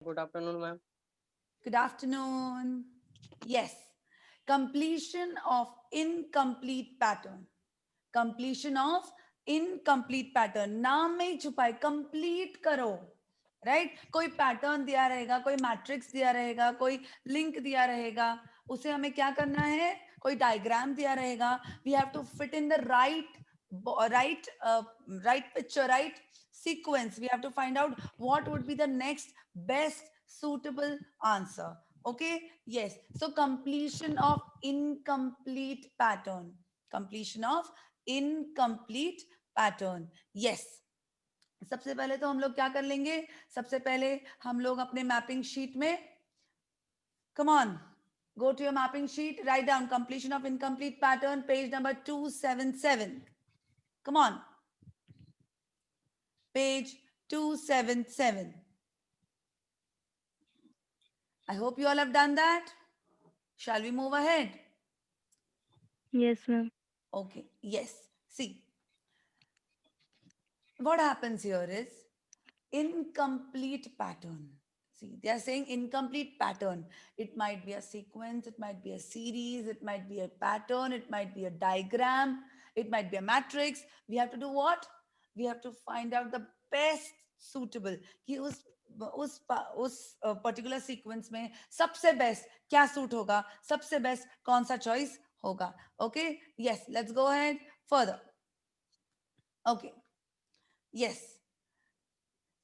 Good afternoon, ma'am. Good afternoon. Yes, completion of incomplete pattern. Completion of incomplete pattern. नाम में ही छुपा है, complete करो. राइट कोई पैटर्न दिया रहेगा, कोई मैट्रिक्स दिया रहेगा, कोई लिंक दिया रहेगा, उसे हमें क्या करना है, कोई डायग्राम दिया रहेगा. We have to fit in the right picture, right sequence. We have to find out what would be the next best suitable answer. Okay, yes, so completion of incomplete pattern. Completion of incomplete pattern. Yes, सबसे पहले तो हम लोग क्या कर लेंगे, सबसे पहले हम लोग अपने मैपिंग शीट में, come on, go to your mapping sheet, write down completion of incomplete pattern, page number 277. Come on, page 277. I hope you all have done that. Shall we move ahead? Yes, ma'am. Okay, yes. See, what happens here is incomplete pattern. See, they are saying incomplete pattern. It might be a sequence, it might be a series, it might be a pattern, it might be a diagram, it might be a matrix. We have to do what? We have to find out the best suitable कि उस particular sequence में सबसे best क्या suit होगा, सबसे best कौन सा choice होगा. Okay, yes, let's go ahead further. Okay, yes,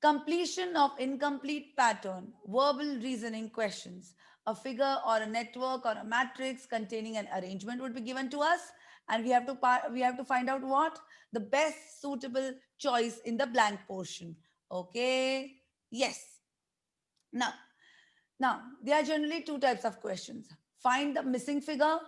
completion of incomplete pattern, verbal reasoning questions. A figure or a network or a matrix containing an arrangement would be given to us, and we have to find out what the best suitable choice in the blank portion. Okay, yes. Now, there are generally two types of questions. Find the missing figure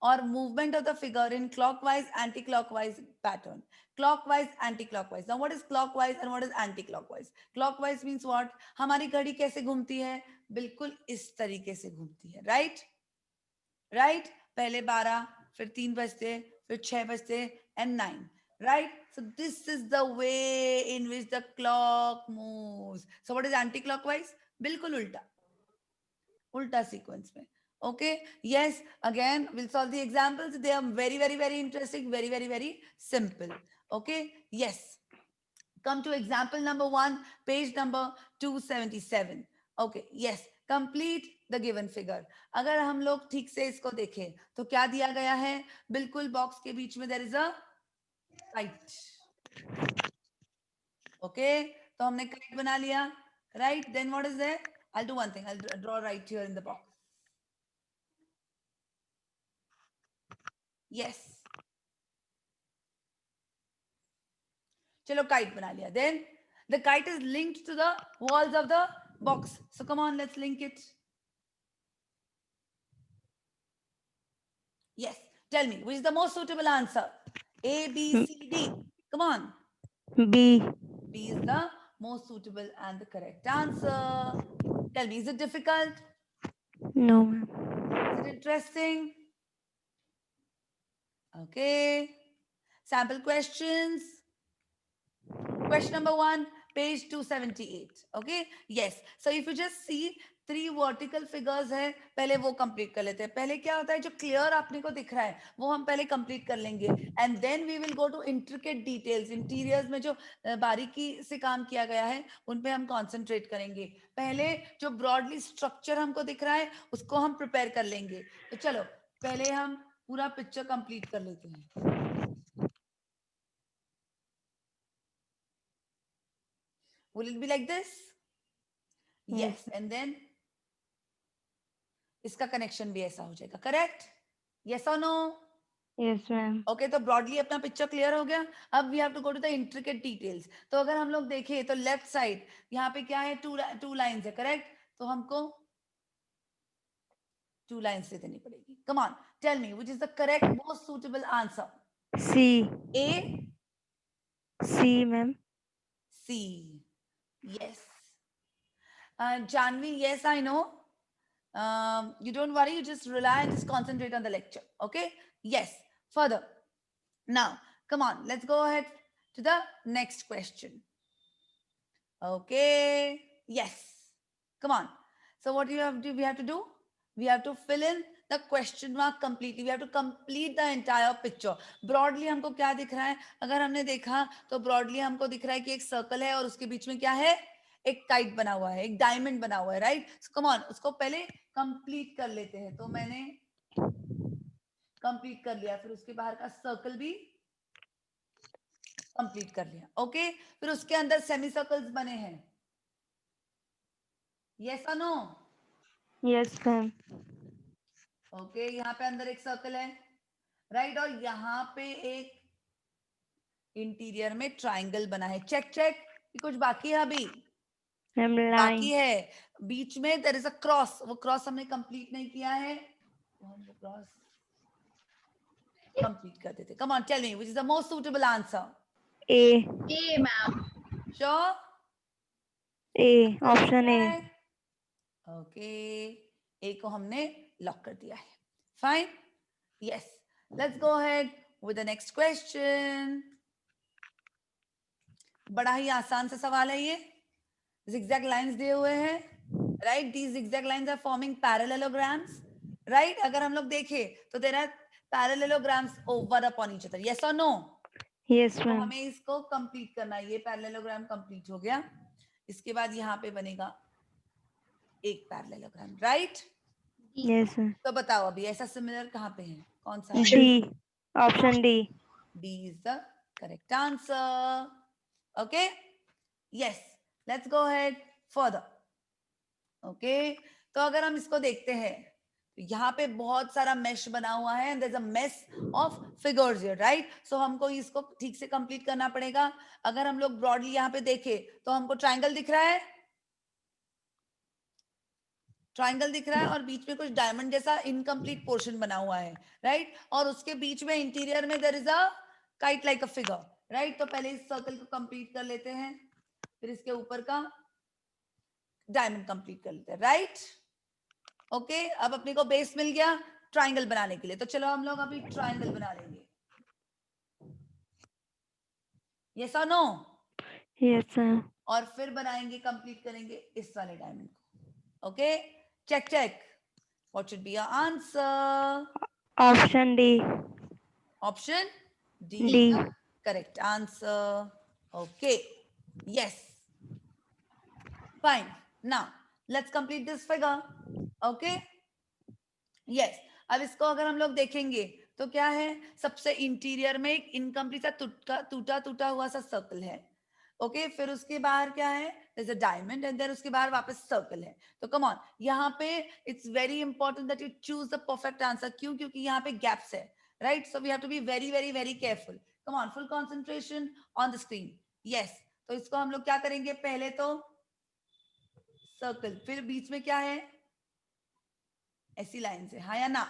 or movement of the figure in clockwise, anti-clockwise pattern. Clockwise, anti-clockwise. Now, what is clockwise and what is anti-clockwise? Clockwise means what? हमारी घड़ी कैसे घूमती है? बिल्कुल इस तरीके से घूमती है. Right? Right? पहले 12, फिर 3 बजते, फिर 6 बजते, and 9. Right? So this is the way in which the clock moves. So what is anti-clockwise? बिल्कुल उल्टा. उल्टा सीक्वेंस में. Okay, yes, again we'll solve the examples. They are very very very interesting, very very very simple. Okay, yes, come to example number 1, page number 277. Okay, yes, complete the given figure. अगर हम लोग ठीक से इसको देखें तो क्या दिया गया है, बिल्कुल बॉक्स के बीच में there is a kite. Okay, तो हमने kite बना लिया. Right, then what is there? I'll do one thing, I'll draw right here in the box. Yes, चलो kite बना लिया. Then the kite is linked to the walls of the box. So come on, let's link it. Yes, tell me which is the most suitable answer. A, B, C, D. Come on. B. B is the most suitable and the correct answer. Tell me, is it difficult? No, ma'am. Is it interesting? Okay. Sample questions. Question number 1, page 278. Okay, yes. So if you just see 3 vertical figures है, पहले वो complete कर लेते हैं. पहले क्या होता है, जो क्लियर आपने को दिख रहा है वो हम पहले कंप्लीट कर लेंगे, and then we will go to intricate details. Interiors में जो बारीकी से काम किया गया है उन पे हम कॉन्सेंट्रेट करेंगे. पहले जो ब्रॉडली स्ट्रक्चर हमको दिख रहा है उसको हम प्रिपेयर कर लेंगे. तो चलो पहले हम पूरा पिक्चर कंप्लीट कर लेते हैं. Will it be like this? Yes. Yes, and then इसका कनेक्शन भी ऐसा हो जाएगा. करेक्ट? यस और नो? Yes, ma'am. ओके, तो ब्रॉडली अपना पिक्चर क्लियर हो गया. अब we have to go to the intricate details. तो अगर हम लोग देखें तो लेफ्ट साइड यहाँ पे क्या है, टू लाइंस है. करेक्ट? तो हमको 2 लाइंस से देनी पड़ेगी. Come on, tell me which is the correct most suitable answer. C. A, C, ma'am. C. Yes. Janvi, yes, I know. You don't worry, you just rely and just concentrate on the lecture. Okay? Yes. Further. Now, come on, let's go ahead to the next question. Okay. Yes. Come on. So what do we have to do? We have to fill in the question mark completely. We have to complete the entire picture. Broadly हमको क्या दिख रहा है? अगर हमने देखा तो broadly हमको दिख रहा है कि एक सर्कल है और उसके बीच में क्या है? एक काइट बना हुआ है, एक डायमंड बना हुआ है, राइट? सो कम ऑन, उसको पहले कंप्लीट कर लेते हैं. तो मैंने कंप्लीट कर लिया, फिर उसके बाहर का सर्कल भी कंप्लीट कर लिया. ओके, फिर उसके अंदर सेमी सर्कल्स बने हैं. यस और नो? Yes, ma'am. ओके, यहाँ पे अंदर एक सर्कल है, राइट? और यहाँ पे एक इंटीरियर में ट्राइंगल बना है. Check check. कुछ बाकी है अभी? Ma'am, बाकी line. है. बीच में देयर इज अ क्रॉस. वो क्रॉस हमने कंप्लीट नहीं किया है, तो हम वो क्रॉस कंप्लीट कर देते. Come on, tell me which is the most suitable answer. A. A, ma'am. Sure? A. Option A. Okay, A को हमने लॉक कर दिया है. Fine. Yes, let's go ahead with the next question. बड़ा ही आसान सा सवाल है ये. zigzag lines दिए हुए हैं, right? these zigzag lines are forming parallelograms, right? अगर हम लोग देखें तो there are parallelograms over upon each other. yes or no? Yes, तो ma'am. हमें इसको कंप्लीट करना है. ये पैरेललोग्राम कंप्लीट हो गया. इसके बाद यहाँ पे बनेगा एक पैरेललोग्राम, राइट? Yes, ma'am. तो बताओ अभी ऐसा सिमिलर कहाँ पे है? कौन सा? D. Option D. D is the correct answer. Okay? Yes. Let's go ahead further. Okay? तो अगर हम इसको देखते हैं तो यहाँ पे बहुत सारा मेश बना हुआ है and there's a mess of figures here, right? So हमको इसको ठीक से कंप्लीट करना पड़ेगा. अगर हम लोग ब्रॉडली यहाँ पे देखें तो हमको ट्राइंगल दिख रहा है, ट्राइंगल दिख रहा है और बीच में कुछ डायमंड जैसा इनकम्प्लीट पोर्शन बना हुआ है, राइट? और उसके बीच में इंटीरियर में there is a kite like a figure, right? तो पहले इस सर्कल को कंप्लीट कर लेते हैं, फिर इसके ऊपर का डायमंड कंप्लीट कर लेते हैं, राइट? ओके, अब अपने को बेस मिल गया ट्राइंगल बनाने के लिए. तो चलो हम लोग अभी ट्राइंगल बना लेंगे. यस और नो? Yes, ma'am. और फिर बनाएंगे, कंप्लीट करेंगे इस वाले डायमंड को. Okay, check check. What should be your answer? Option D. Option D D. is the correct answer. Okay. Yes. Fine. Now, let's complete this figure. Okay. Yes. अब इसको अगर हम लोग देखेंगे तो क्या है? सबसे इंटीरियर में एक इनकम्प्लीट सा टूटा टूटा हुआ सा सर्कल है. ओके, फिर उसके बाहर क्या है? there's a diamond and then उसके बाहर वापस सर्कल है. तो कम ऑन, यहाँ पे it's very important that you choose the perfect answer. क्यों? क्योंकि यहाँ पे गैप्स है, right? So we have to be very very very careful. Come on, full concentration on the screen. Yes. तो इसको हम लोग क्या करेंगे? पहले तो सर्कल, फिर बीच में क्या है? ऐसी लाइन से, हाँ या ना?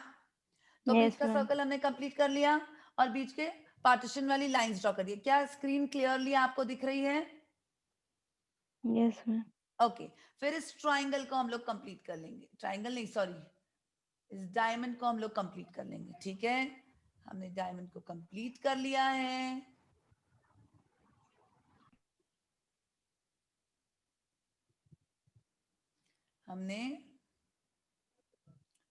तो बीच Yes, का ma'am. सर्कल हमने कंप्लीट कर लिया और बीच के पार्टीशन वाली लाइंस ड्रॉ कर दी. क्या स्क्रीन क्लियरली आपको दिख रही है? Yes, ma'am. ओके, फिर इस ट्राइंगल को हम लोग कंप्लीट कर लेंगे. ट्राइंगल नहीं, सॉरी, इस डायमंड को हम लोग कंप्लीट कर लेंगे. ठीक है, हमने डायमंड को कंप्लीट कर लिया है. हमने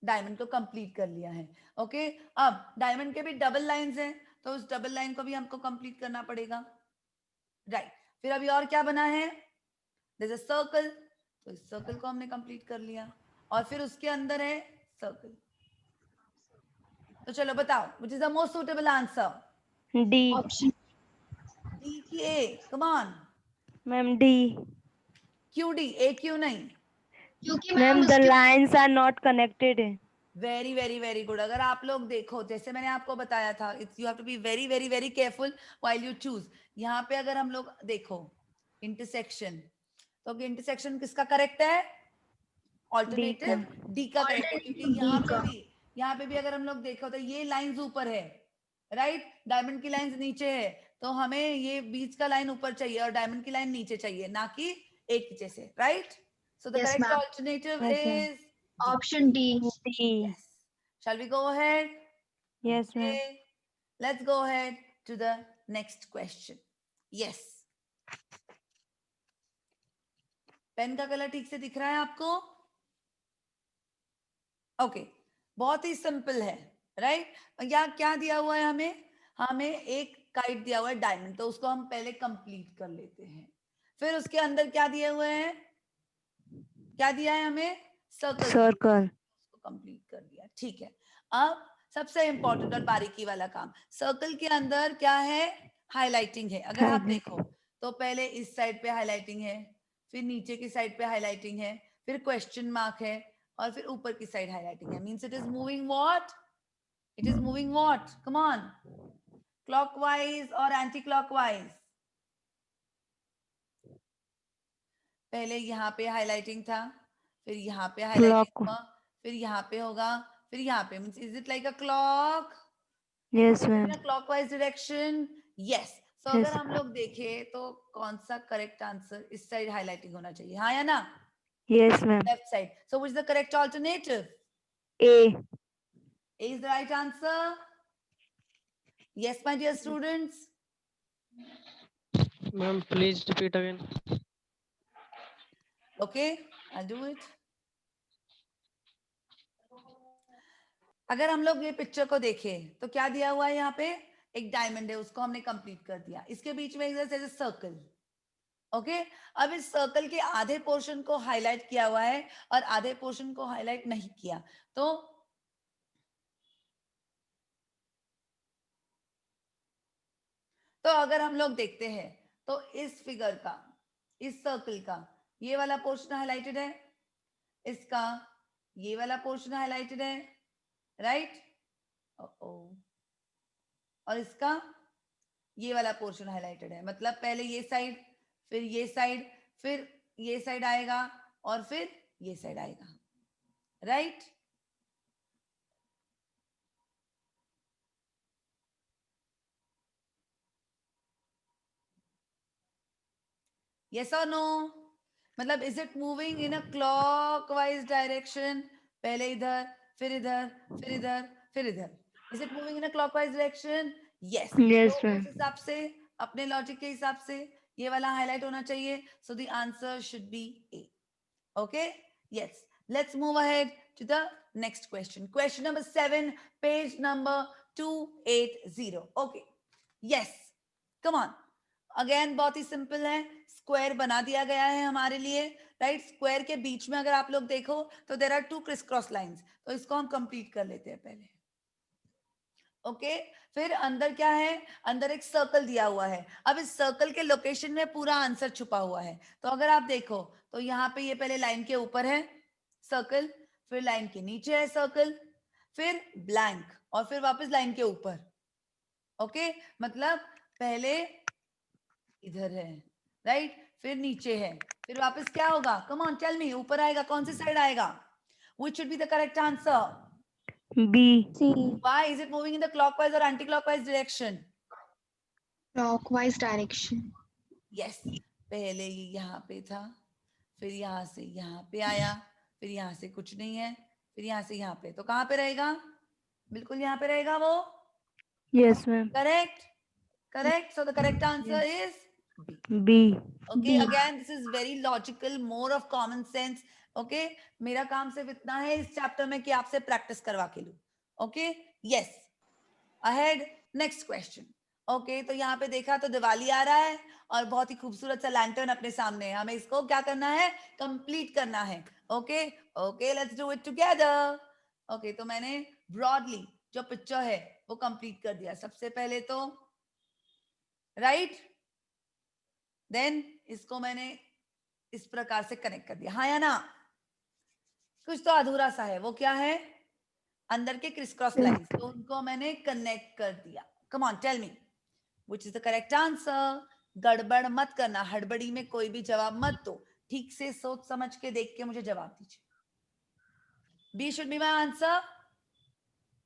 डायमंड को कंप्लीट कर लिया है. ओके, अब डायमंड के भी डबल लाइंस हैं, तो उस डबल लाइन को भी हमको कंप्लीट करना पड़ेगा, राइट? फिर अभी और क्या बना है? there's a सर्कल, तो इस सर्कल को हमने कंप्लीट कर लिया और फिर उसके अंदर है सर्कल. तो चलो बताओ, which is the most suitable answer? D. Option D की A. Come on. Ma'am, D. क्यों D? A क्यों नहीं? क्योंकि Ma'am, मैम the उसके lines are not connected. Very very very good. अगर आप लोग देखो, जैसे मैंने आपको बताया था, it's you have to be very very very careful while you choose. यहाँ पे अगर हम लोग देखो इंटरसेक्शन, तो इंटरसेक्शन किसका करेक्ट है? ऑल्टरनेटिव डी का करेक्ट है. क्योंकि यहाँ पे भी अगर हम लोग देखो तो ये लाइंस ऊपर है, राइट? डायमंड की लाइंस नीचे है, तो हमें ये बीच का लाइन ऊपर चाहिए और डायमंड की लाइन नीचे चाहिए, ना कि एक जैसे, right? So the Yes, correct ma'am. Alternative Yes, ma'am. Is option D. D. yes. Shall we go ahead? Yes, ma'am. Okay. Let's go ahead to the next question. Yes. Pen का colour ठीक से दिख रहा है आपको? Okay, बहुत ही simple है, right? या क्या दिया हुआ है हमें? हमें एक काइट दिया हुआ है डायमंड, तो उसको हम पहले कंप्लीट कर लेते हैं। फिर उसके अंदर क्या दिए हुए हैं? क्या दिया है हमें? सर्कल। सर्कल। उसको कंप्लीट कर दिया, ठीक है। अब सबसे इंपॉर्टेंट और बारीकी वाला काम, सर्कल के अंदर क्या है? हाइलाइटिंग है। अगर आप देखो तो पहले इस साइड पे हाइलाइटिंग है, फिर नीचे की साइड पे हाइलाइटिंग है, फिर क्वेश्चन मार्क है, और फिर ऊपर की साइड हाइलाइटिंग है। Means it is moving what? It is moving what? Come on, clockwise और एंटी क्लॉकवाइज। पहले यहाँ पे हाइलाइटिंग था, फिर यहाँ पे हाइलाइटिंग क्लॉक। हुआ, फिर यहाँ पे होगा, फिर यहाँ पे। Means is it like a clock? Yes ma'am. Clockwise direction? Yes. So अगर यस। हम लोग देखें तो कौन सा करेक्ट आंसर? इस साइड हाइलाइटिंग होना चाहिए, हाँ या ना? Yes ma'am. Left side. So which is the correct alternative? A. A is the right answer. Yes, my dear students. Ma'am, please repeat again. Okay, I'll do it. अगर हम लोग ये पिक्चर को देखें तो क्या दिया हुआ है? यहाँ पे एक डायमंड है, उसको हमने कंप्लीट कर दिया। इसके बीच में एक सर्कल। ओके, अब इस सर्कल के आधे पोर्शन को हाईलाइट किया हुआ है और आधे पोर्शन को हाईलाइट नहीं किया। तो अगर हम लोग देखते हैं तो इस फिगर का, इस सर्कल का ये वाला पोर्शन हाईलाइटेड है, इसका ये वाला पोर्शन हाईलाइटेड है, राइट? और इसका ये वाला पोर्शन हाईलाइटेड है। मतलब पहले ये साइड, फिर ये साइड, फिर ये साइड आएगा, और फिर ये साइड आएगा, राइट? यस और नो? मतलब is it moving in a clockwise direction? पहले इधर, फिर इधर, फिर इधर, फिर इधर। Is it moving in a clockwise direction? Yes. Yes तो मैम। उस हिसाब से, अपने लॉजिक के हिसाब से ये वाला हाईलाइट होना चाहिए। So the answer should be A. Okay, yes. Let's move ahead to the next question. Question number 7, page number 280. Okay, yes. Come on. Again, बहुत ही सिंपल है। स्क्वायर बना दिया गया है हमारे लिए, राइट? स्क्वायर के बीच में अगर आप लोग देखो तो there are 2 criss cross lines. तो इसको हम कंप्लीट कर लेते हैं पहले। ओके, फिर अंदर क्या है? अंदर एक सर्कल दिया हुआ है। अब इस सर्कल के लोकेशन में पूरा आंसर छुपा हुआ है। तो अगर आप देखो तो यहाँ पे ये पहले लाइन के ऊपर है सर्कल, फिर लाइन के नीचे है सर्कल, फिर ब्लैंक, और फिर वापस लाइन के ऊपर। ओके, मतलब पहले इधर है, राइट? फिर नीचे है, फिर वापस क्या होगा? कम ऑन टेल मी, ऊपर आएगा, कौन सी साइड आएगा? Which should be the correct answer? B. Why is it moving in the clockwise or anti-clockwise direction? Clockwise direction. Yes, पहले ये यहाँ पे था, फिर यहाँ से यहाँ पे आया, फिर यहाँ से कुछ नहीं है, फिर यहाँ से यहाँ पे। तो कहाँ पे रहेगा? बिल्कुल यहाँ पे रहेगा वो। Yes ma'am. Correct? Correct. So the correct answer is B. B. Okay, again this is very logical, more of common sense. Okay, मेरा काम सिर्फ इतना है इस चैप्टर में कि आपसे प्रैक्टिस करवा के लूं। Okay, yes. Ahead, next question. Okay, तो यहाँ पे देखा तो दिवाली आ रहा है और बहुत ही खूबसूरत सा लैंटर्न अपने सामने है। हमें इसको क्या करना है? कंप्लीट करना है। Okay okay, let's do it together. Okay, तो मैंने ब्रॉडली जो पिक्चर है वो कंप्लीट कर दिया सबसे पहले तो, राइट? देन इसको मैंने इस प्रकार से कनेक्ट कर दिया, हाँ या ना? कुछ तो अधूरा सा है, वो क्या है? अंदर के क्रिस क्रॉस लाइंस, तो उनको मैंने कनेक्ट कर दिया। Come on tell me which is the correct answer? गड़बड़ मत करना, हड़बड़ी में कोई भी जवाब मत दो, ठीक से सोच समझ के देख के मुझे जवाब दीजिए। B should be my answer?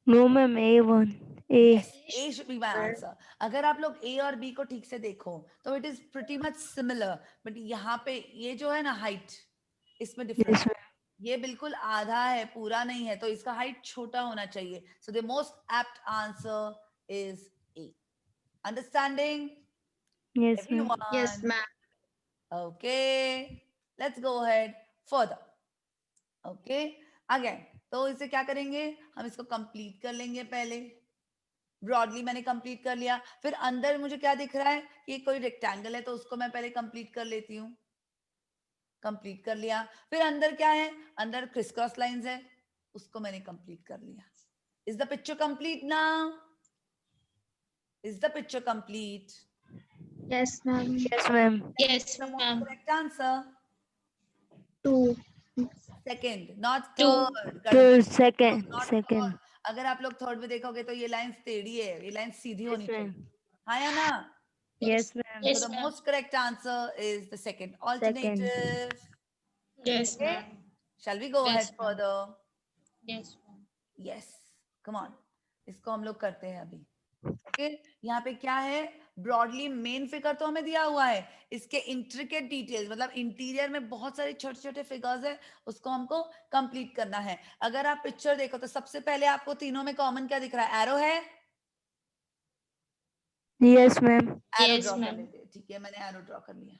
No ma'am, A1। A. Yes, A should be my answer. अगर आप लोग ए और बी को ठीक से देखो तो it is pretty much similar, but यहाँ पे ये जो है ना हाइट, इसमें डिफरेंस। यस ये बिल्कुल आधा है, पूरा नहीं है, तो इसका हाइट छोटा होना चाहिए। So the most apt answer is a. Understanding ma'am. Yes ma'am. Yes, everyone? ma'am. Okay. Let's go ahead further. Okay, again, तो इसे क्या करेंगे, हम इसको कंप्लीट कर लेंगे पहले. ब्रॉडली मैंने कंप्लीट कर लिया. फिर अंदर मुझे क्या दिख रहा है कि कोई रेक्टेंगल है, तो उसको मैं पहले कंप्लीट कर लेती हूँ. कंप्लीट कर लिया. फिर अंदर क्या है, अंदर क्रिस क्रॉस लाइंस है, उसको मैंने कंप्लीट कर लिया. Is the picture complete now? Is the picture complete? Yes, ma'am. Yes, ma'am. Yes, The most ma'am. correct answer. 2. Second, not Two. Third. Two, second, not third. second. अगर आप लोग third में देखोगे तो ये लाइन टेढ़ी है, ये लाइन सीधी Yes, होनी चाहिए. ma'am. हाँ या ना? Yes, ma'am. Yes, So the ma'am. most correct answer is the second Second. alternative. Yes, Okay, ma'am. shall we go Yes, ahead ma'am. further? Yes, ma'am. Yes, come on. इसको हम लोग करते हैं अभी. ओके, यहाँ पे क्या है, ब्रॉडली मेन फिगर तो हमें दिया हुआ है, इसके इंट्रिकेट डिटेल्स मतलब इंटीरियर में बहुत सारे छोटे छोटे फिगर्स है, उसको हमको कंप्लीट करना है. अगर आप पिक्चर देखो तो सबसे पहले आपको तीनों में कॉमन क्या दिख रहा है, एरो है. Yes, ma'am. Arrow Yes, draw कर ma'am. लेते हैं. ठीक है, मैंने एरो ड्रॉ कर लिया.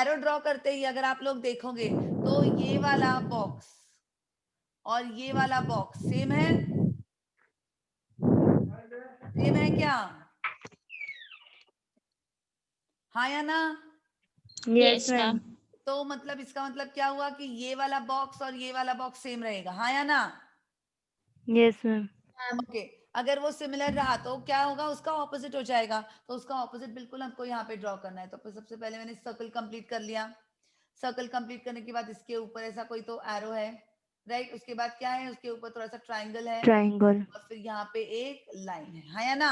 एरो ड्रॉ करते ही अगर आप लोग देखोगे तो ये वाला बॉक्स और ये वाला बॉक्स सेम है. सेम है क्या? हाँ या ना? Yes, ma'am. तो मतलब इसका मतलब क्या हुआ कि ये वाला बॉक्स और ये वाला बॉक्स सेम रहेगा. हाँ या ना? Yes, ma'am. Ma'am. ओके, अगर वो सिमिलर रहा तो क्या होगा, उसका ऑपोजिट हो जाएगा. तो उसका ऑपोजिट बिल्कुल हमको यहाँ पे ड्रॉ करना है. तो फिर सबसे पहले मैंने सर्कल कंप्लीट कर लिया. सर्कल कंप्लीट करने के बाद इसके ऊपर ऐसा कोई तो एरो है, राइट. उसके बाद क्या है, उसके ऊपर थोड़ा सा ट्राइंगल है Triangle. और फिर यहाँ पे एक लाइन है. हाँ या ना?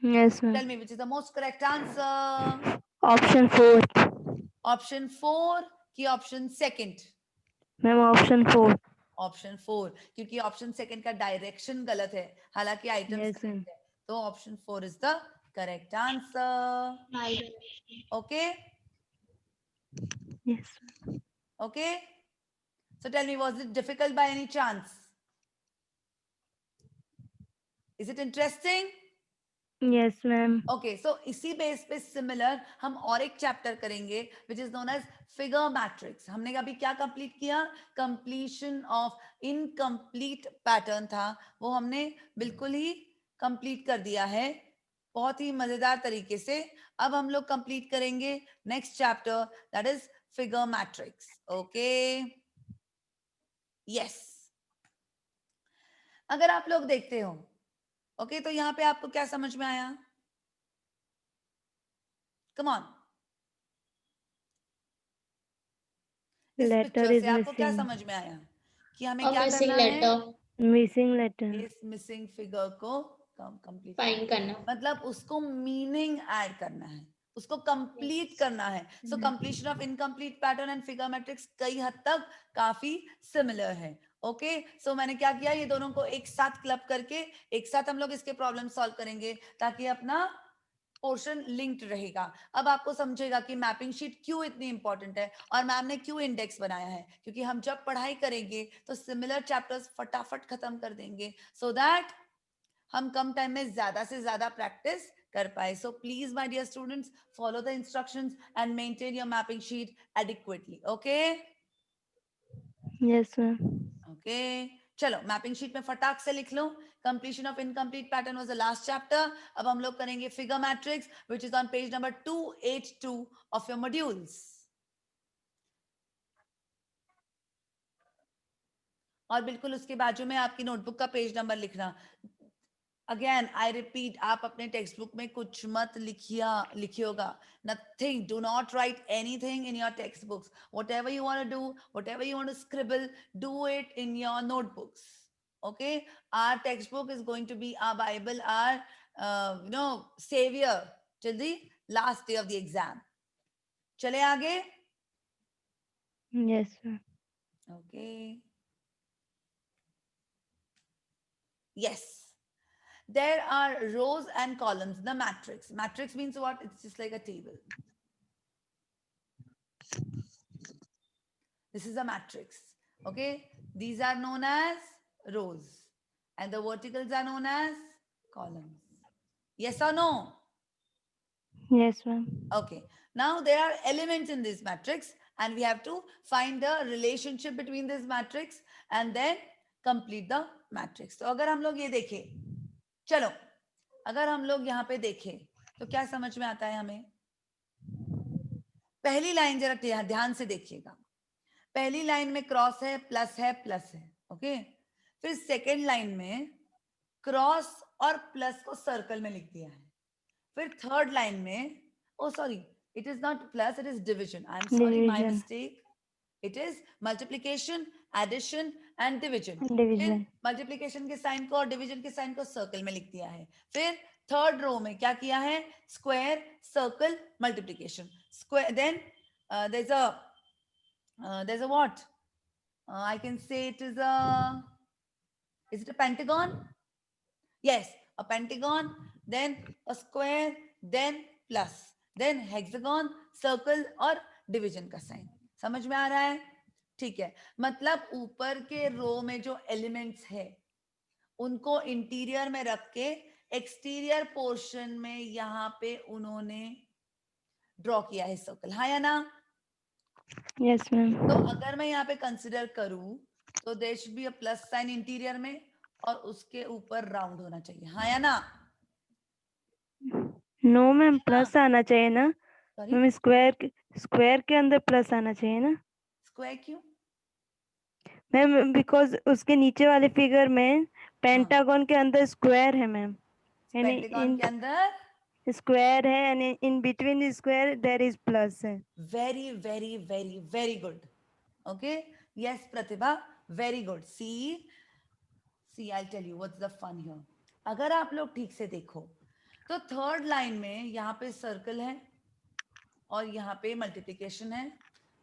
Yes, tell ma'am. Me which is the most correct answer. Option 4. Option 4 की option second? Ma'am, option 4. Option 4, क्योंकि ऑप्शन सेकंड का डायरेक्शन गलत है, हालांकि आइटम्स Yes, ma'am. करेक्ट है. तो option 4 is the correct answer. My. Okay. Yes. Okay, so tell me, was it difficult by any chance? Is it interesting? Yes, ma'am. Okay, so इसी base पे similar हम और एक chapter करेंगे which is known as figure matrix. हमने अभी क्या complete किया, कंप्लीशन ऑफ इनकम्प्लीट पैटर्न था, वो हमने बिल्कुल ही कंप्लीट कर दिया है बहुत ही मजेदार तरीके से. अब हम लोग कंप्लीट करेंगे next chapter, that is figure matrix. Okay, yes. अगर आप लोग देखते हो, ओके, तो यहाँ पे आपको क्या समझ में आया? Come on. इस Letter पिक्चर is से आपको क्या missing. समझ में आया कि हमें A क्या missing करना letter. है? Missing letter. इस मिसिंग फिगर को कंप्लीट, Find करना. मतलब उसको मीनिंग ऐड करना है, उसको कंप्लीट Yes. करना है. So completion of incomplete pattern and figure matrix कई हद तक काफी सिमिलर है. ओके, सो मैंने क्या किया, ये दोनों को एक साथ क्लब करके एक साथ हम लोग इसके प्रॉब्लम सॉल्व करेंगे ताकि अपना पोर्शन लिंक्ड रहेगा. अब आपको समझेगा कि मैपिंग शीट क्यों इतनी इंपॉर्टेंट है और मैम ने क्यों इंडेक्स बनाया है, क्योंकि हम जब पढ़ाई करेंगे तो सिमिलर चैप्टर्स फटाफट खत्म कर देंगे सो दैट हम कम टाइम में ज्यादा से ज्यादा प्रैक्टिस कर पाए. So please my dear students, follow the instructions and maintain your mapping sheet adequately. Okay Yes, ma'am. Okay, चलो मैपिंग शीट में फटाक से लिख लो. Completion of incomplete pattern was the last chapter. अब हम लोग करेंगे figure matrix which is on page number 282 of your modules. और बिल्कुल उसके बाजू में आपकी नोटबुक का पेज नंबर लिखना. अगेन आई रिपीट, आप अपने टेक्स्ट बुक में कुछ मत लिखिएगा. Nothing, do not right anything in your text books. whatever you want to do, whatever you want to scribble, do it in your notebooks. Okay, our textbook is going to be our bible, our savior till the last day of the exam. चले आगे. Yes, ma'am. Okay, yes, there are rows and columns. The matrix means what? It's just like a table. This is a matrix. Okay, these are known as rows and the verticals are known as columns. Yes or no? Yes, ma'am. Okay, Now there are elements in this matrix and we have to find the relationship between this matrix and then complete the matrix. तो अगर हम लोग ये देखें, चलो अगर हम लोग यहाँ पे देखें तो क्या समझ में आता है हमें? पहली लाइन जरा ध्यान से देखिएगा. पहली लाइन में क्रॉस है, प्लस है, ओके. फिर सेकेंड लाइन में क्रॉस और प्लस को सर्कल में लिख दिया है. फिर थर्ड लाइन में, ओ sorry, it is not plus, it is division. I'm sorry, my Division. mistake. It is multiplication, addition and division. Division. फिर multiplication के साइन को और division के साइन को सर्कल में लिख दिया है. फिर थर्ड रो में क्या किया है? Square, circle, multiplication. Square, then there's a what? I can say it is it a pentagon? Yes, a pentagon, then a square, then plus, then hexagon, circle और division का साइन. समझ में आ रहा है? ठीक है. मतलब ऊपर के रो में जो एलिमेंट्स है उनको इंटीरियर में रख के एक्सटीरियर पोर्शन में यहाँ पे उन्होंने ड्रॉ किया है सर्कल. हाँ या ना? Yes, ma'am. तो अगर मैं यहाँ पे कंसिडर करूं तो there should be a plus sign interior में और उसके ऊपर राउंड होना चाहिए. हाँ या ना? No, ma'am. प्लस आना चाहिए ना. सॉरी, मैम स्क्वायर के अंदर प्लस आना चाहिए ना. स्क्वायर क्यों? मैम बिकॉज उसके नीचे वाले फिगर में पेंटागन के अंदर स्क्वायर है मैम. पेंटागन के अंदर स्क्वायर है and in between square there is plus है. Very very very very good. Okay, yes Pratibha, very good. See I tell you what's the fun here. अगर आप लोग ठीक से देखो तो थर्ड लाइन में यहाँ पे सर्कल है और यहाँ पे मल्टीप्लिकेशन है,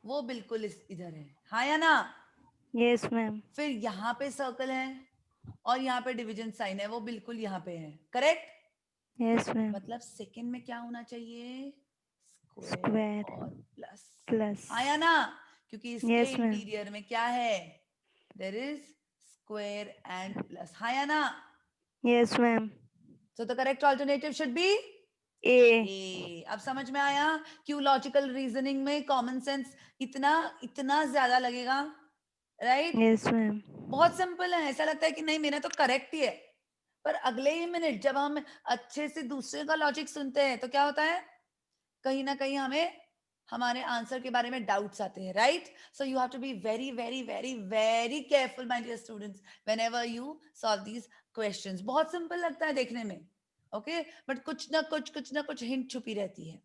वो बिल्कुल इधर है. हाँ या ना? Yes ma'am. फिर यहाँ पे सर्कल है और यहाँ पे डिवीजन साइन है, वो बिल्कुल यहाँ पे है. करेक्ट? Yes ma'am. मतलब सेकंड में क्या होना चाहिए? स्क्वायर और प्लस. प्लस. आया ना? क्योंकि इसके Yes, ma'am. इंटीरियर में क्या है? There is square and plus. हाँ या ना? Yes ma'am. So the correct alternative should be A. A. अब समझ में आया क्यों लॉजिकल रीजनिंग में कॉमन सेंस इतना इतना ज्यादा लगेगा? राइट? Yes ma'am. बहुत सिंपल है. ऐसा लगता है कि नहीं मेरा तो करेक्ट ही है, पर अगले ही मिनट जब हम अच्छे से दूसरे का लॉजिक सुनते हैं तो क्या होता है? कहीं ना कहीं हमें हमारे आंसर के बारे में डाउट्स आते हैं. Right? So you have to be very very very very careful my dear students whenever you solve these questions. बहुत सिंपल लगता है देखने में, ओके, बट कुछ ना कुछ हिंट छुपी रहती है.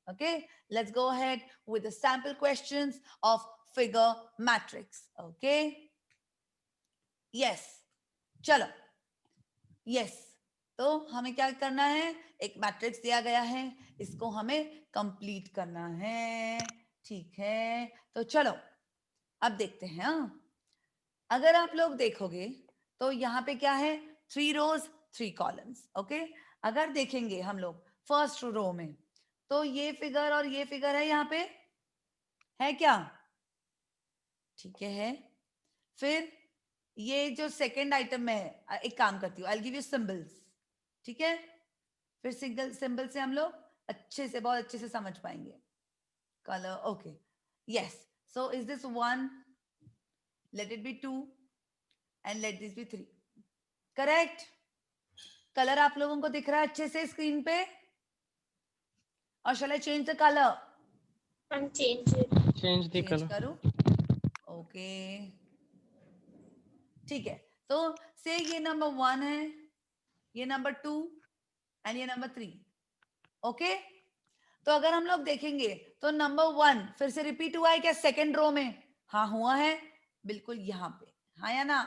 Okay, let's go ahead with the sample questions of figure matrix. Okay, yes, चलो. यस, तो हमें क्या करना है? एक मैट्रिक्स दिया गया है, इसको हमें कंप्लीट करना है. ठीक है, तो चलो अब देखते हैं. अगर आप लोग देखोगे तो यहाँ पे क्या है? 3 रोज 3 कॉलम्स. ओके, अगर देखेंगे हम लोग फर्स्ट रो में तो ये फिगर और ये फिगर है यहाँ पे, है क्या? ठीक है. फिर ये जो सेकंड आइटम में है, एक काम करती हूँ, आई गिव यू सिंबल्स. ठीक है, फिर सिंबल से हम लोग अच्छे से, बहुत अच्छे से समझ पाएंगे. Colour, okay, yes. So is this 1, let it be 2 and let this be 3. Correct? Colour आप लोगों को दिख रहा है अच्छे से स्क्रीन पे? और shall I change the colour? I'm change it. Change the change color. करूं? ओके, ठीक है. तो से ये नंबर 1 है, ये नंबर 2 एंड ये नंबर 3. ओके, तो अगर हम लोग देखेंगे तो नंबर 1 फिर से रिपीट हुआ है क्या सेकंड रो में? हाँ हुआ है, बिल्कुल यहाँ पे. हाँ या ना?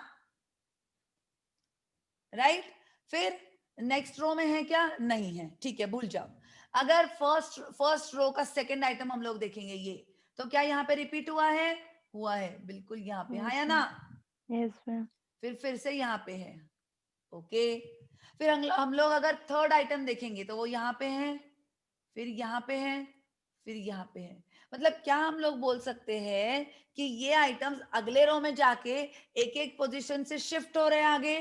राइट? फिर नेक्स्ट रो में है क्या? नहीं है. ठीक है, भूल जाओ. अगर फर्स्ट रो का सेकंड आइटम हम लोग देखेंगे ये, तो क्या यहाँ पे रिपीट हुआ है? हुआ है, बिल्कुल यहाँ पे. हाँ या ना? Yes ma'am. फिर से यहाँ पे है. ओके, फिर हम लोग अगर थर्ड आइटम देखेंगे तो वो यहाँ पे है, फिर यहाँ पे है, फिर यहाँ पे है. मतलब क्या हम लोग बोल सकते हैं कि ये आइटम्स अगले रो में जाके एक एक पोजीशन से शिफ्ट हो रहे हैं आगे?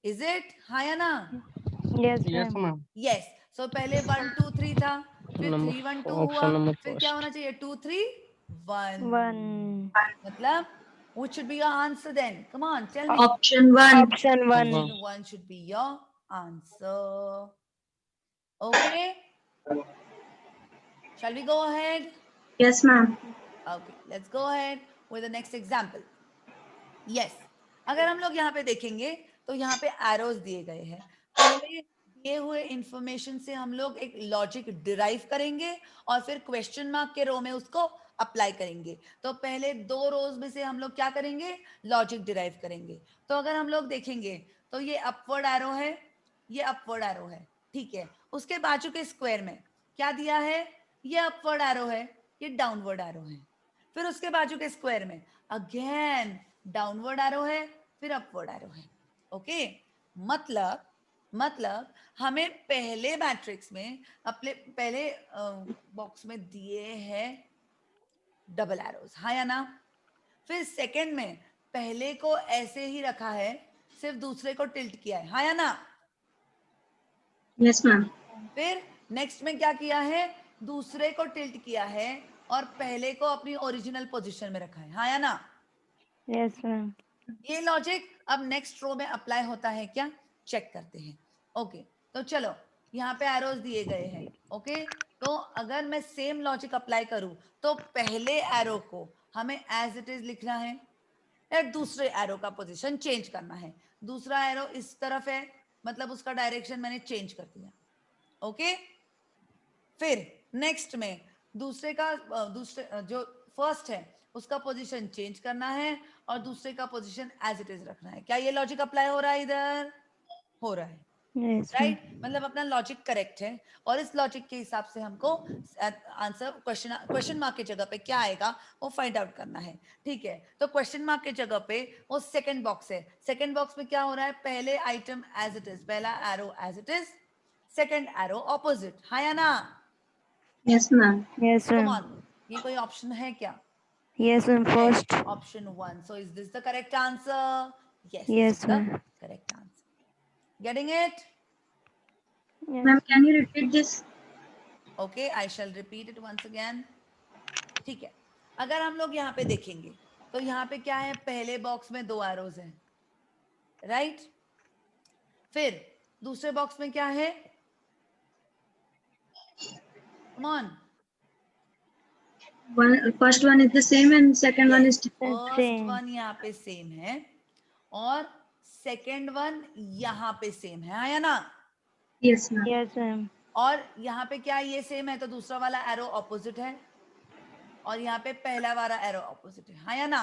Is it? हाँ या ना? Yes Yes, ma'am. ma'am. Yes. So पहले 1 2 3 था, फिर 3 1 2 हुआ, फिर क्या होना चाहिए 2 3 1. 1. मतलब which should be your answer then? Come on, tell me. Option 1. Option 1. Option 1 should be your answer. Okay. Shall we go ahead? Yes, ma'am. Okay, let's go ahead with the next example. Yes. अगर हम लोग यहाँ पे देखेंगे तो यहाँ पे arrows दिए गए हैं. पहले दिए हुए इंफॉर्मेशन से हम लोग एक लॉजिक डिराइव करेंगे और फिर क्वेश्चन मार्क के रो में उसको अप्लाई करेंगे. तो पहले 2 रोज में से हम लोग क्या करेंगे, लॉजिक डिराइव करेंगे. तो अगर हम लोग देखेंगे तो ये अपवर्ड एरो है, ये अपवर्ड एरो है, ठीक है. उसके बाजू के स्क्वायर में क्या दिया है, ये अपवर्ड एरो है, ये डाउनवर्ड एरो है. फिर उसके बाजू के स्क्वायर में अगेन डाउनवर्ड एरो है, फिर अपवर्ड एरो है. ओके, मतलब हमें पहले मैट्रिक्स में अपने पहले बॉक्स में दिए हैं डबल एरोज, हाँ या ना. फिर सेकंड में पहले को ऐसे ही रखा है, सिर्फ दूसरे को टिल्ट किया है, हाँ या ना. Yes, ma'am. फिर नेक्स्ट में क्या किया है, दूसरे को टिल्ट किया है और पहले को अपनी ओरिजिनल पोजीशन में रखा है, हाँ या ना. Yes, ma'am. ये लॉजिक अब नेक्स्ट रो में अप्लाई होता है क्या, चेक करते हैं. ओके, तो चलो यहाँ पे एरोज दिए गए हैं. ओके, तो अगर मैं सेम लॉजिक अप्लाई करूं तो पहले एरो को हमें एज इट इज लिखना है या दूसरे एरो का पोजीशन चेंज करना है. दूसरा एरो इस तरफ है, मतलब उसका डायरेक्शन मैंने चेंज कर दिया. ओके, फिर नेक्स्ट में दूसरे जो फर्स्ट है उसका पोजीशन चेंज करना है और दूसरे का पोजीशन एज इट इज रखना है. क्या ये लॉजिक अप्लाई हो रहा है, इधर हो रहा है, Yes, ma'am. राइट. मतलब अपना लॉजिक करेक्ट है और इस लॉजिक के हिसाब से हमको आंसर क्वेश्चन मार्क की जगह पे क्या आएगा वो फाइंड आउट करना है. ठीक है, तो क्वेश्चन मार्क की जगह पे वो सेकंड बॉक्स है. सेकंड बॉक्स में क्या हो रहा है, पहले आइटम एज इट इज, पहला arrow as it is, second arrow opposite, हाँ या ना. Yes, ma'am. Yes, come ma'am. On, ये कोई ऑप्शन है क्या? Yes, ma'am. First. Option 1. So is this the correct answer? Yes, this Yes, is the ma'am. correct answer. Getting it? Yes. Ma'am, can you repeat this? Okay, I shall repeat it once again. ठीक है, अगर हम लोग यहाँ पे देखेंगे तो यहाँ पे क्या है, पहले बॉक्स में 2 एरोज हैं, राइट. फिर दूसरे बॉक्स में क्या है, come on. First one is the same and second one is first Same. One यहाँ पे सेम है और सेकंड वन यहाँ पे सेम है, हाँ या ना. yes, ma'am. Yes, ma'am. और यहाँ पे क्या ये सेम है तो दूसरा वाला एरो ऑपोजिट है और यहाँ पे पहला वाला एरो ऑपोजिट है, हाँ या ना.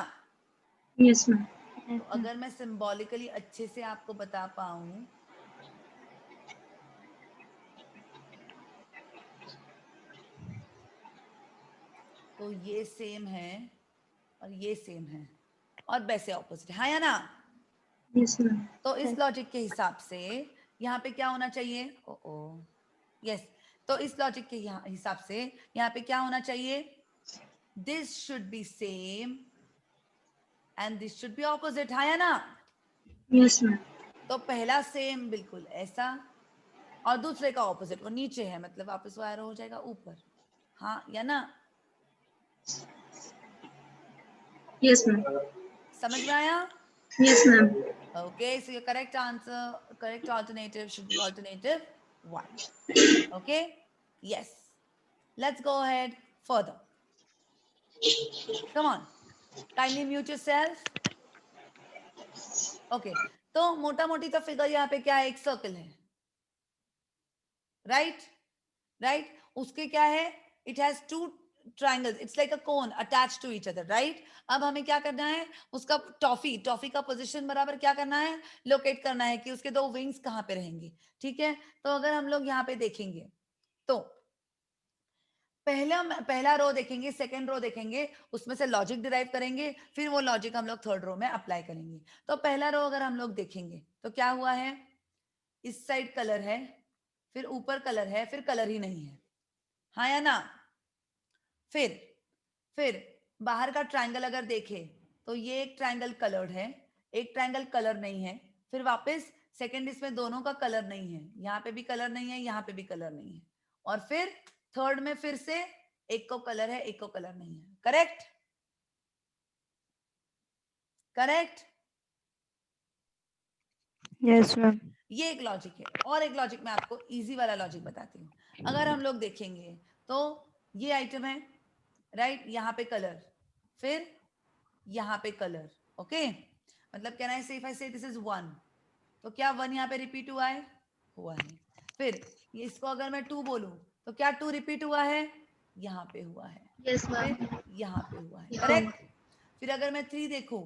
Yes, ma'am. Yes, तो अगर मैं सिंबॉलिकली अच्छे से आपको बता पाऊं तो ये सेम है और ये सेम है और वैसे ऑपोजिट है, हाँ या ना. Yes, ma'am. तो इस लॉजिक के हिसाब से यहाँ पे क्या होना चाहिए, यस. तो इस लॉजिक के हिसाब से यहाँ पे क्या होना चाहिए, this should be same and this should be opposite, हाँ या ना. Yes, ma'am. तो पहला सेम बिल्कुल ऐसा और दूसरे का ऑपोजिट वो नीचे है, मतलब वापस वो एरो हो जाएगा ऊपर, हाँ या ना. Yes, ma'am. समझ में आया? Yes, ma'am. Okay, so your correct answer, correct alternative should be alternative 1. Okay, yes. Let's go ahead further. Come on, kindly mute yourself. Okay, तो मोटा मोटी तो फिगर यहाँ पे क्या है, एक सर्कल है, राइट. उसके क्या है, it has 2 triangles, it's like a cone attached to each other, right. अब हमें क्या करना है, उसका टॉफी का पोजीशन बराबर क्या करना है, लोकेट करना है कि उसके 2 विंग्स कहाँ पे रहेंगे. ठीक है, तो अगर हम लोग यहाँ पे देखेंगे तो पहला रो देखेंगे, सेकंड रो देखेंगे, उसमें से लॉजिक डिराइव करेंगे, फिर वो लॉजिक हम लोग थर्ड रो में अप्लाई करेंगे. तो पहला रो अगर हम लोग देखेंगे तो क्या हुआ है, इस साइड कलर है, फिर ऊपर कलर है, फिर कलर ही नहीं है, हाँ या ना. फिर बाहर का ट्रायंगल अगर देखें तो ये एक ट्रायंगल कलर्ड है, एक ट्रायंगल कलर नहीं है, फिर वापस सेकंड इसमें दोनों का कलर नहीं है, यहाँ पे भी कलर नहीं है, यहाँ पे भी कलर नहीं है, और फिर थर्ड में फिर से एक को कलर है, एक को कलर नहीं है. करेक्ट? करेक्ट? Yes ma'am. ये एक लॉजिक है. और एक लॉजिक मैं आपको इजी वाला लॉजिक बताती हूँ. अगर हम लोग देखेंगे तो ये आइटम है, राइट? यहाँ पे कलर, फिर यहाँ पे कलर. ओके, मतलब कैन आई से if I say this is 1, तो क्या 1 यहाँ पे रिपीट हुआ है? हुआ है. फिर ये इसको अगर मैं 2 बोलूं तो क्या 2 रिपीट हुआ है? यहाँ पे हुआ है. Yes, ma'am. फिर यहाँ पे हुआ है. Yeah. करेक्ट? फिर अगर मैं 3 देखूं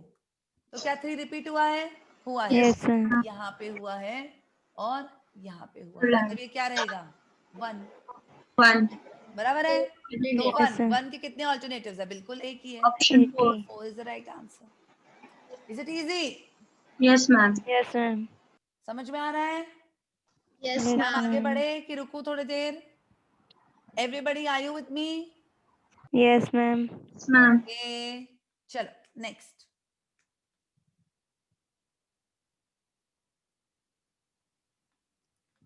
तो क्या 3 रिपीट हुआ है? हुआ है. Yes ma'am. यहाँ पे हुआ है और यहाँ पे हुआ. Right. मतलब ये क्या रहेगा? 1. 1. बराबर है? तो Yes, sir. 1 के कितने ऑल्टरनेटिव्स है? बिल्कुल एक ही है. Option 4. 4 is the right answer. Is it easy? Yes, ma'am. Yes ma'am. समझ में आ रहा है? Yes, Yes, हम आगे ma'am. बढ़े कि रुकू थोड़ी देर? Everybody are you with me? Yes ma'am. Yes, ma'am. Okay, चलो नेक्स्ट.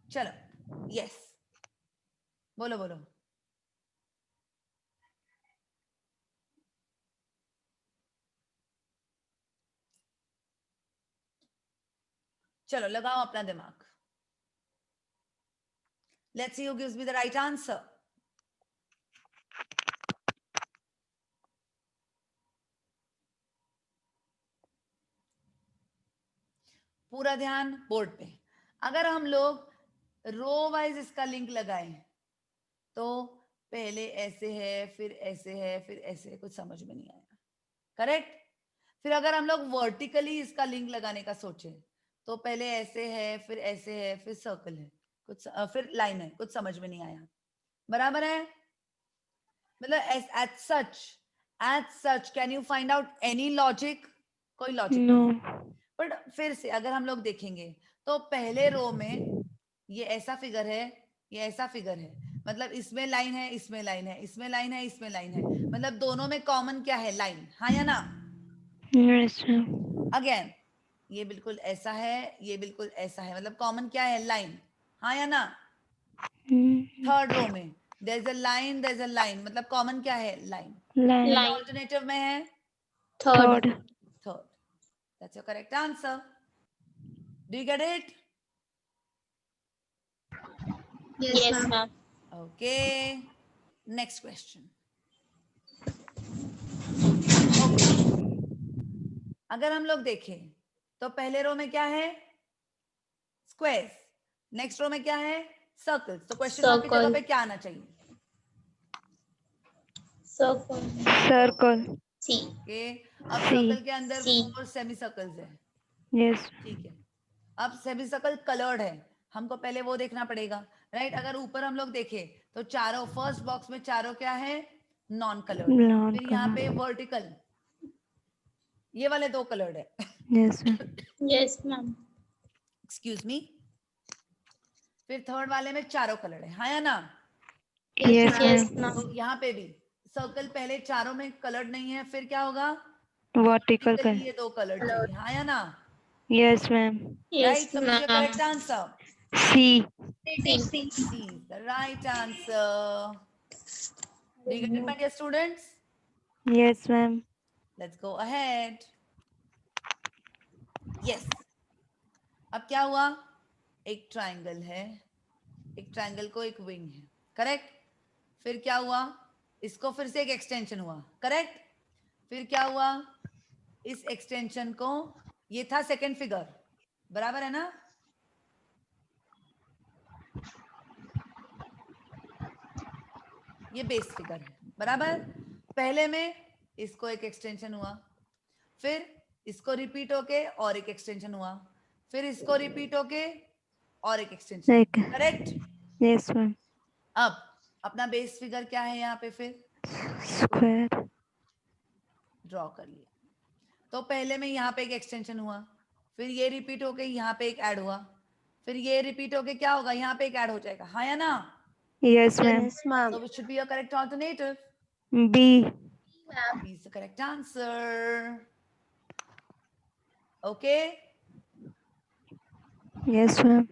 चलो, यस, बोलो बोलो. चलो लगाओ अपना दिमाग. Let's see who gives me the right answer. पूरा ध्यान बोर्ड पे. अगर हम लोग रो वाइज इसका लिंक लगाएं तो पहले ऐसे है, फिर ऐसे है, फिर ऐसे है, कुछ समझ में नहीं आया. करेक्ट? फिर अगर हम लोग वर्टिकली इसका लिंक लगाने का सोचे तो पहले ऐसे है, फिर ऐसे है, फिर सर्कल है, कुछ फिर लाइन है, कुछ समझ में नहीं आया. बराबर है? मतलब at such can you find out any logic? कोई लॉजिक नो. नहीं. बट फिर से अगर हम लोग देखेंगे तो पहले रो में ये ऐसा फिगर है, ये ऐसा फिगर है, मतलब इसमें लाइन है, इसमें लाइन है, इसमें लाइन है, इसमें लाइन है, मतलब दोनों में कॉमन क्या है? लाइन. हाँ या ना? Yes ma'am. अगेन ये बिल्कुल ऐसा है, ये बिल्कुल ऐसा है, मतलब कॉमन क्या है? लाइन. हाँ या ना? थर्ड रो में there is a line, there is a line, मतलब कॉमन क्या है? लाइन. लाइन. Line. ऑल्टरनेटिव में है third. Third. Third. That's your correct answer. Do you get it? Yes, Yes, ma'am. ma'am. Okay, next question. अगर हम लोग देखें तो पहले रो में क्या है? स्क्वायर्स. नेक्स्ट रो में क्या है? सर्कल्स. तो क्वेश्चन मार्क की जगह Circle. पे क्या आना चाहिए? Circle. सर्कल. C. ओके, अब C. सर्कल के अंदर C. 4 सेमी सर्कल्स है. यस. ठीक है, अब सेमी सर्कल कलर्ड है, हमको पहले वो देखना पड़ेगा, राइट? अगर ऊपर हम लोग देखें तो चारों फर्स्ट बॉक्स में चारों क्या है? Non coloured. नॉन फिर यहाँ पे कलर. वर्टिकल ये वाले 2 कलर्ड है. Yes ma'am. Yes, ma'am. Excuse me. फिर थर्ड वाले में चारों कलर्ड है. हाँ या ना? Yes Yes, ma'am. ma'am. तो यहाँ पे भी सर्कल पहले चारों में कलर्ड नहीं है, फिर क्या होगा? वर्टिकल Vertically का. ये 2 कलर्ड चाहिए. हाँ या ना? Yes ma'am. Yes, right? So which is your ma'am. correct answer? C. C. C is the right answer. Do you get it, my dear students? Yes ma'am. Let's go ahead. Yes. अब क्या हुआ? एक triangle है, एक triangle को एक wing है. Correct? फिर क्या हुआ? इसको फिर से एक एक्सटेंशन हुआ. करेक्ट? फिर क्या हुआ? इस एक्सटेंशन को, ये था सेकंड फिगर, बराबर है ना? ये बेस फिगर है, बराबर? पहले में इसको एक एक्सटेंशन हुआ, फिर इसको रिपीट होके और एक एक्सटेंशन हुआ, फिर इसको रिपीट होके और एक एक्सटेंशन. एक. करेक्ट? Yes ma'am. अब अपना बेस फिगर क्या है? यहाँ पे फिर स्क्वायर. ड्रॉ कर लिया. तो पहले में यहाँ पे एक एक्सटेंशन हुआ, फिर ये रिपीट होके यहाँ पे एक ऐड हुआ, फिर ये रिपीट होके क्या होगा? यहाँ पे एक ऐड हो जाएगा. हाँ या ना? Yes ma'am. Yes, ma'am. So which should be your correct alternative? B. B is the correct answer. Okay. Yes, ma'am.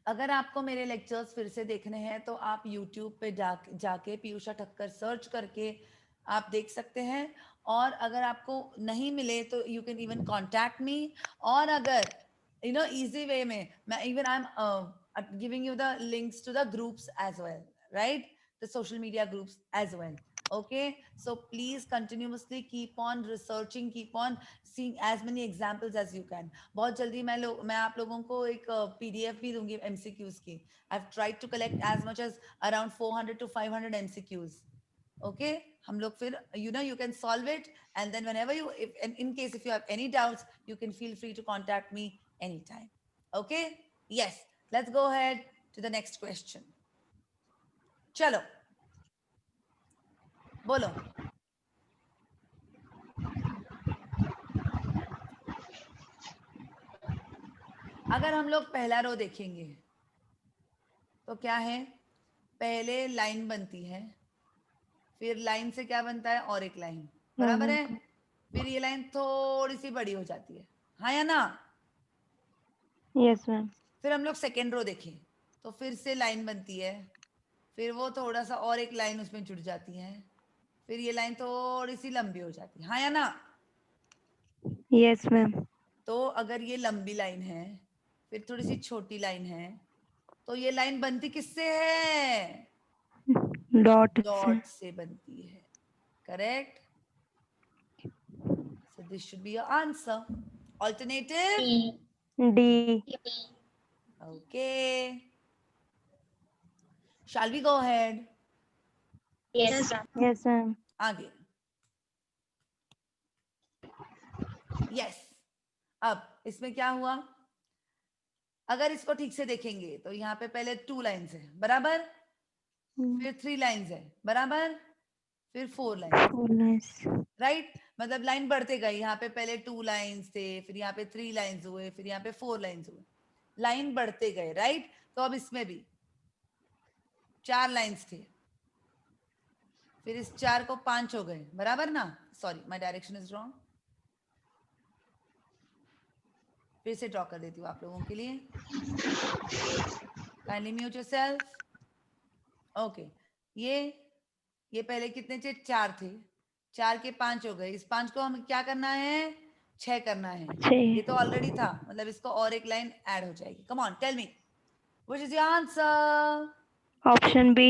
अगर आपको मेरे लेक्चर्स फिर से देखने हैं तो आप YouTube पे जाके पीयूषा ठक्कर सर्च करके आप देख सकते हैं, और अगर आपको नहीं मिले तो you can even contact me, और अगर इजी वे में मैं even I am giving you the links to the groups as well, right, the social media groups as well. Okay, so please continuously keep on researching, keep on seeing as many examples as you can. बहुत जल्दी मैं आप लोगों को एक PDF भी दूंगी MCQs की. I've tried to collect as much as around 400 to 500 MCQs. Okay, हम लोग फिर you can solve it, and then whenever in case if you have any doubts, you can feel free to contact me anytime. Okay, yes, let's go ahead to the next question. चलो बोलो. अगर हम लोग पहला रो देखेंगे तो क्या है, पहले लाइन बनती है, फिर लाइन से क्या बनता है, और एक लाइन, बराबर है, फिर ये लाइन थोड़ी सी बड़ी हो जाती है, हाँ या ना. Yes, ma'am. फिर हम लोग सेकेंड रो देखें तो फिर से लाइन बनती है, फिर वो थोड़ा सा और एक लाइन उसमें जुड़ जाती है, फिर ये लाइन थोड़ी सी लंबी हो जाती है, हाँ या ना. Yes, ma'am. तो अगर ये लंबी लाइन है, फिर थोड़ी सी छोटी लाइन है, तो ये लाइन बनती किससे है, Dot डॉट से बनती है. Correct. So this should be your answer. Alternative. D. D. Okay. Shall we go ahead? Yes, ma'am. Yes, ma'am. आगे. Yes. अब इसमें क्या हुआ, अगर इसको ठीक से देखेंगे तो यहाँ पे पहले 2 लाइन्स है, बराबर, फिर 3 लाइन्स है, बराबर, फिर 4 लाइन्स, 4 lines. राइट. मतलब लाइन बढ़ते गए, यहाँ पे पहले 2 लाइन्स थे, फिर यहाँ पे 3 लाइन्स हुए, फिर यहाँ पे 4 लाइन्स हुए, लाइन बढ़ते गए, राइट. तो अब इसमें भी 4 लाइन्स थे, फिर इस 4 को 5 हो गए, बराबर ना. Sorry, my direction is wrong. फिर से ड्रॉ कर देती हूँ आप लोगों के लिए. Kindly mute yourself. ओके, ये पहले कितने थे, 4 थे, 4 के 5 हो गए, इस 5 को हम क्या करना है, 6 करना है. 6. ये तो ऑलरेडी था, मतलब इसको और एक लाइन ऐड हो जाएगी. Come on, tell me which is your answer. Option B.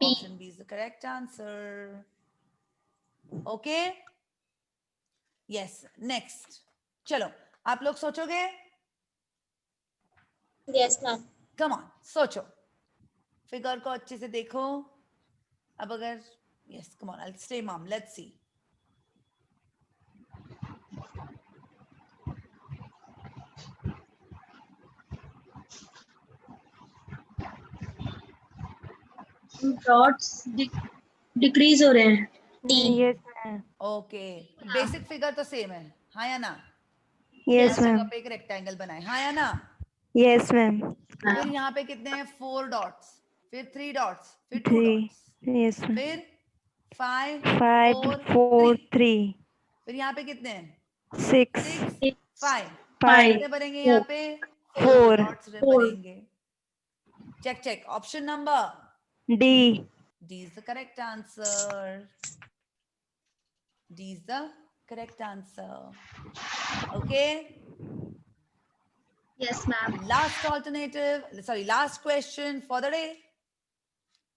Option B is the correct answer. Okay, yes. Next, चलो आप लोग सोचोगे. Yes, ma'am. कम ऑन, सोचो, फिगर को अच्छे से देखो. अब अगर yes, come on, I will stay mom, let's see. Dots decrease हो रहे हैं. D. Yes, ma'am. Okay, basic figure तो सेम है, हाँ या ना. Yes, जगह ma'am. पे एक रेक्टेंगल बनाए, हाँ या ना. Yes, ma'am. फिर यहाँ पे कितने हैं, 4 डॉट्स, फिर 3 डॉट्स, फिर 2 3. Dots, Yes, ma'am. फिर 5 5, 4 4, 3, 3. फिर यहाँ पे कितने हैं, 6, 6 5. 5, कितने बनेंगे यहाँ पे, 4. डॉट्स बनेंगे. Check check. Option number D. D is the correct answer. D is the correct answer. Okay. Yes ma'am. Last alternative, sorry, last question for the day.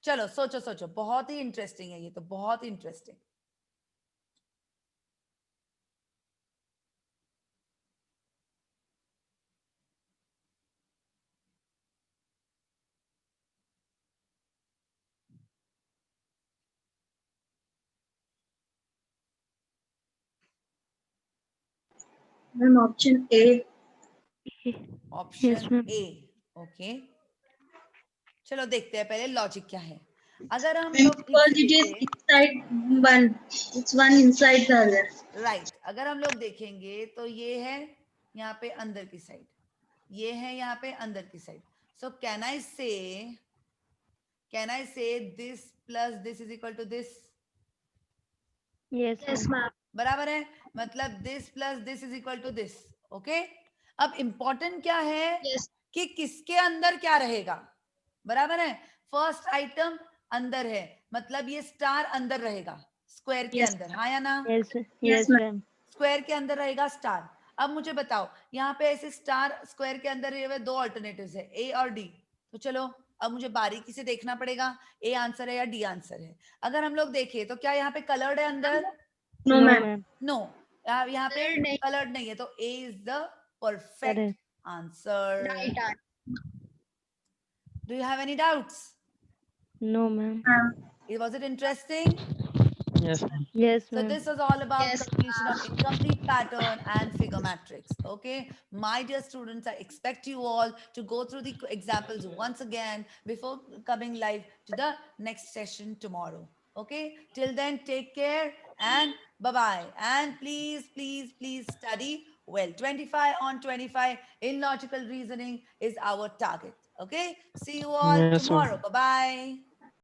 चलो सोचो सोचो, बहुत ही इंटरेस्टिंग है ये तो, बहुत ही interesting. Ma'am option A. Option Yes, ma'am. A. Okay, चलो देखते हैं पहले लॉजिक क्या है. अगर हम लोग Because it is inside one. It's one inside the other. Right, अगर हम लोग देखेंगे तो ये है यहाँ पे अंदर की साइड, ये है यहाँ पे अंदर की side. So can I say this plus this is equal to this. Yes, Yes ma'am. Ma'am. बराबर है, मतलब this plus this is equal to this. Okay, अब इंपॉर्टेंट क्या है, Yes. कि किसके अंदर क्या रहेगा, बराबर है। फर्स्ट आइटम अंदर है, मतलब ये स्टार अंदर रहेगा स्क्वायर के Yes. अंदर, हाँ या ना? Yes, Yes, yes, ma'am. ma'am. Square के अंदर रहेगा स्टार। अब मुझे बताओ यहाँ पे ऐसे स्टार स्क्वायर के अंदर ये हुए दो ऑल्टरनेटिव्स है, ए और डी। तो चलो अब मुझे बारीकी से देखना पड़ेगा ए आंसर है या डी आंसर है। अगर हम लोग देखें तो क्या यहाँ पे कलर्ड है अंदर? No, No, ma'am. ma'am. No, यहाँ पे Colored नहीं। कलर्ड नहीं है, तो A is the perfect Correct. Answer. Right answer. Do you have any doubts? No, ma'am. Was it interesting? Yes, ma'am. Yes, So ma'am. this was all about Yes, completion of incomplete pattern and figure matrix. Okay, my dear students, I expect you all to go through the examples once again before coming live to the next session tomorrow. Okay, till then, take care and bye-bye. And please, please, please study well. 25 on 25 in logical reasoning is our target. Okay, see you all Yes, ma'am. tomorrow. Bye-bye.